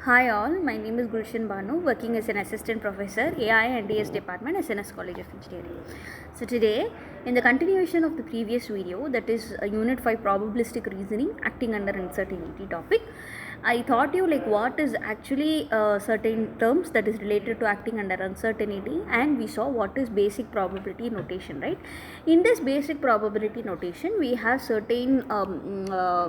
Hi all, my name is Gulshan working as an assistant professor, AI and DS department, SNS College of Engineering. So today, in the continuation of the previous video, that is Unit 5 probabilistic reasoning acting under uncertainty topic, I taught you like what is actually certain terms that is related to acting under uncertainty, and we saw what is basic probability notation, right? In this basic probability notation, we have certain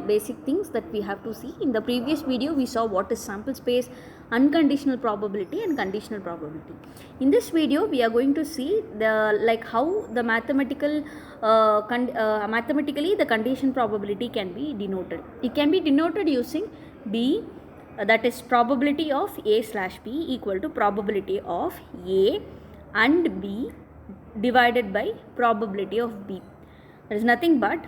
basic things that we have to see. In the previous video, we saw what is sample space, unconditional probability and conditional probability. In this video, we are going to see the how the mathematically the condition probability can be denoted. It can be denoted using B, that is probability of A/B equal to probability of A and B divided by probability of B. There is nothing but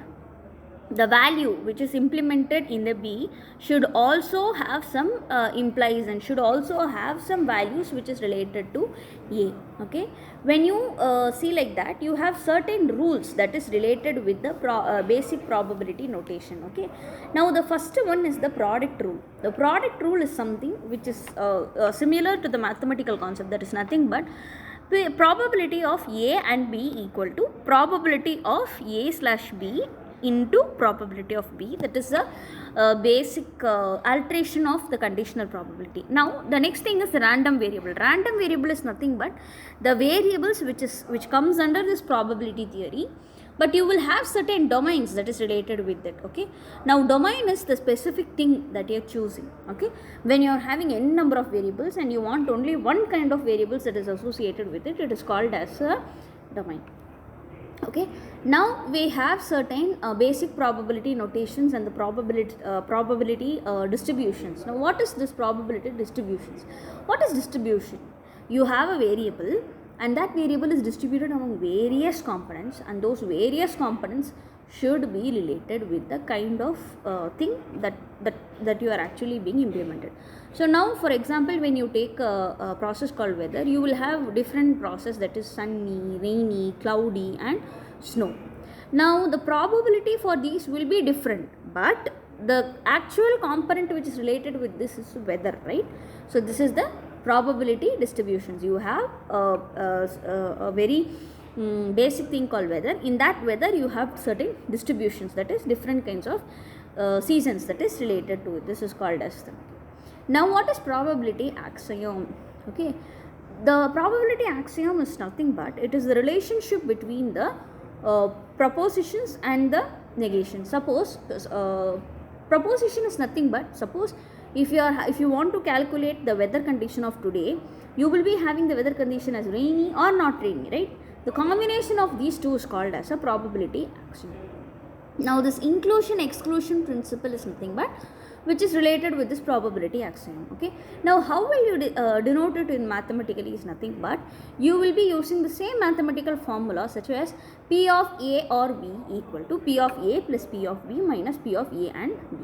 the value which is implemented in the B should also have some implies and should also have some values which is related to A. Okay, when you see like that, you have certain rules that is related with the basic probability notation. Okay, now the first one is the product rule. The product rule is something which is similar to the mathematical concept. That is nothing but the probability of A and B equal to probability of A/B into probability of B. That is the basic alteration of the conditional probability. Now the next thing is random variable. Random variable is nothing but the variables which comes under this probability theory, but you will have certain domains that is related with it. Okay, now domain is the specific thing that you are choosing. Okay, when you are having n number of variables and you want only one kind of variables that is associated with it, it is called as a domain. Okay, now we have certain basic probability notations and the probability distributions. Now what is this probability distributions? What is distribution? You have a variable and that variable is distributed among various components, and those various components should be related with the kind of thing that you are actually being implemented. So now for example, when you take a process called weather, you will have different process, that is sunny, rainy, cloudy and snow. Now the probability for these will be different, but the actual component which is related with this is weather, right? So this is the probability distributions. You have a very basic thing called weather. In that weather you have certain distributions, that is different kinds of seasons that is related to it. This is called as the. Now what is probability axiom? Okay, the probability axiom is nothing but it is the relationship between the propositions and the negation. Suppose proposition is nothing but, suppose if you want to calculate the weather condition of today, you will be having the weather condition as rainy or not rainy, right? The combination of these two is called as a probability axiom. Now this inclusion exclusion principle is nothing but which is related with this probability axiom. Okay, now how will you denote it in mathematically is nothing but you will be using the same mathematical formula such as P of A or B equal to P of A plus P of B minus P of A and B.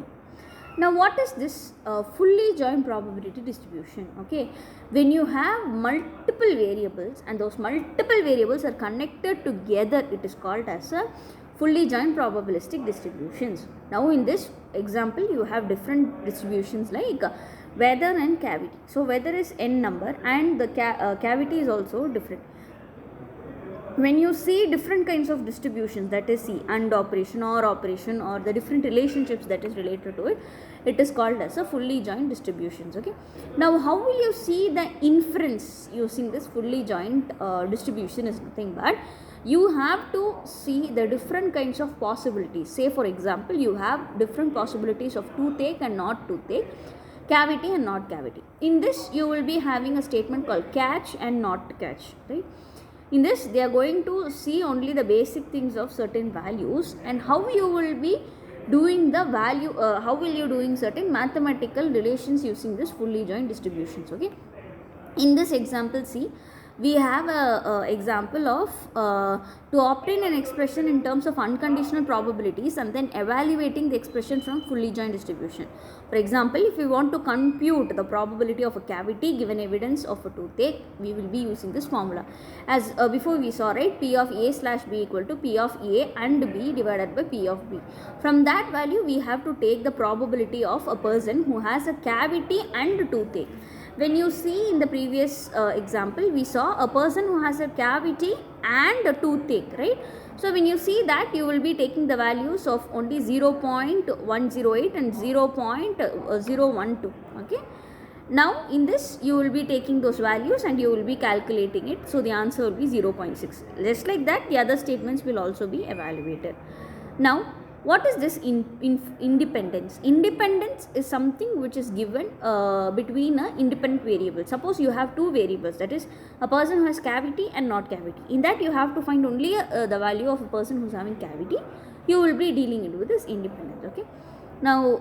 Now what is this fully joined probability distribution? Okay, when you have multiple variables and those multiple variables are connected together, it is called as a fully joined probabilistic distributions. Now in this example you have different distributions like weather and cavity. So weather is n number and the cavity is also different. When you see different kinds of distributions, that is see and operation or the different relationships that is related to it, it is called as a fully joined distributions. Okay, now how will you see the inference using this fully joined distribution is nothing but you have to see the different kinds of possibilities. Say for example, you have different possibilities of toothache and not toothache, cavity and not cavity. In this you will be having a statement called catch and not catch, right? In this they are going to see only the basic things of certain values and how you will be doing the value, how will you doing certain mathematical relations using this fully joined distributions. Okay, in this example see we have a example of to obtain an expression in terms of unconditional probabilities and then evaluating the expression from fully joined distribution. For example, if we want to compute the probability of a cavity given evidence of a toothache, we will be using this formula. As before we saw, right, P of A slash B equal to P of A and B divided by P of B. From that value, we have to take the probability of a person who has a cavity and toothache. When you see in the previous example, we saw a person who has a cavity and a toothache, right? So when you see that, you will be taking the values of only 0.108 and 0.012, okay? Now in this, you will be taking those values and you will be calculating it. So the answer will be 0.6. Just like that, the other statements will also be evaluated. Now, what is this independence? Independence is something which is given between a independent variable. Suppose you have two variables, that is a person who has cavity and not cavity. In that, you have to find only the value of a person who is having cavity. You will be dealing it with this independence. Okay. Now,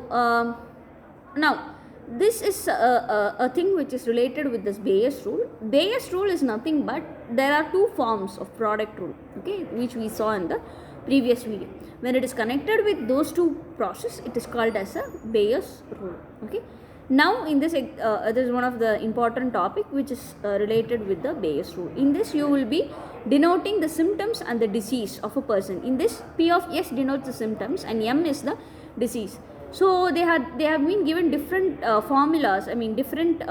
this is a thing which is related with this Bayes rule. Bayes rule is nothing but there are two forms of product rule, okay, which we saw in the previous video. When it is connected with those two processes, it is called as a Bayes rule. Okay. Now in this, this is one of the important topic which is related with the Bayes rule. In this, you will be denoting the symptoms and the disease of a person. In this, P of S denotes the symptoms and M is the disease. So they have been given different formulas. I mean different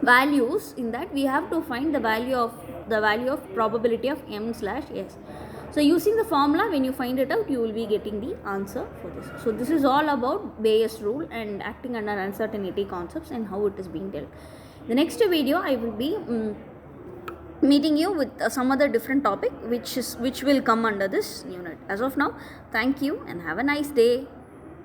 values. In that, we have to find the value of probability of M slash S. So using the formula, when you find it out, you will be getting the answer for this. So this is all about Bayes rule and acting under uncertainty concepts and how it is being dealt. The next video, I will be meeting you with some other different topic which will come under this unit. As of now, thank you and have a nice day.